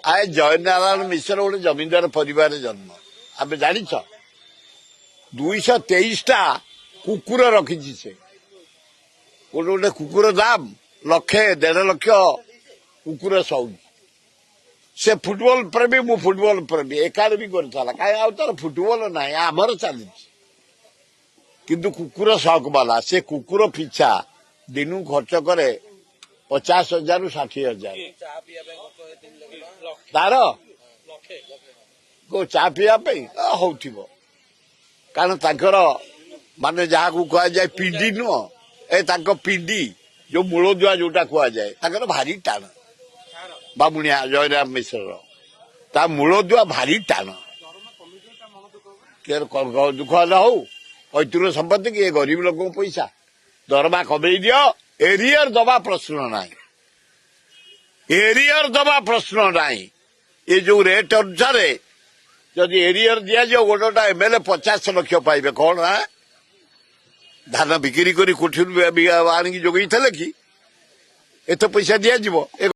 ଆଏ ଜୟନାରାୟଣ ମିଶ୍ର ଗୋଟେ ଜମିଦାର ପରିବାର ଜନ୍ମ ଆମେ ଜାଣିଛ 223ଟା କୁକୁର ରଖିଛି ସେ ଗୋଟେ କୁକୁର ଦାମ 1,00,000 1.5 ଲକ୍ଷ କୁକୁର ସଉକି ସେ ଫୁଟବଲ ପ୍ରେମୀ ମୁଁ ଫୁଟବଲ ପ୍ରେମୀ ଏକାଡେମୀ କରିଥିଲା କାହିଁ ଆଉ ତାର ଫୁଟବଲ ନାହିଁ ଆମର ଚାଲିଛି କିନ୍ତୁ କୁକୁର ସକ ବାଲା ସେ କୁକୁର ପିଛା ଦିନକୁ ଖର୍ଚ୍ଚ କରେ 50,000 ରୁ 60,000 ତାର ଚା ପିଇବା ପାଇଁ ହଉଥିବ କାରଣ ତାଙ୍କର ମାନେ ଯାହାକୁ କୁହାଯାଏ ପିଣ୍ଡି ନୁହଁ ଏ ତାଙ୍କ ପିଣ୍ଡି ଯୋଉ ମୂଳଦୁଆ ଯୋଉଟା କୁହାଯାଏ ତାଙ୍କର ଭାରି ଟାଣ ବାମୁଣିଆ ଜୟରାମ ମିଶ୍ରର ତା ମୂଳଦୁଆ ଭାରି ଟାଣ ଦୁଃଖ ହେଲେ ହଉ ଐତିହ୍ୟ ସମ୍ପତ୍ତି କି ଏ ଗରିବ ଲୋକଙ୍କ ପଇସା ଦରମା କମେଇ ଦିଅ ଏରିୟର ଦବା ପ୍ରଶ୍ନ ନାହିଁ ଏରିୟର ଦବା ପ୍ରଶ୍ନ ନାହିଁ ଏ ଯୋଉ ରେଟ୍ ଅନୁସାରେ ଯଦି ଏରିୟର ଦିଆଯିବ ଗୋଟା ଏମଏଲଏ 50 ଲକ୍ଷ ପାଇବେ କଣ ଧାନ ବିକ୍ରି କରି କୋଠିରୁ ଆଣିକି ଯୋଗେଇଥିଲେ କି ଏତେ ପଇସା ଦିଆଯିବ।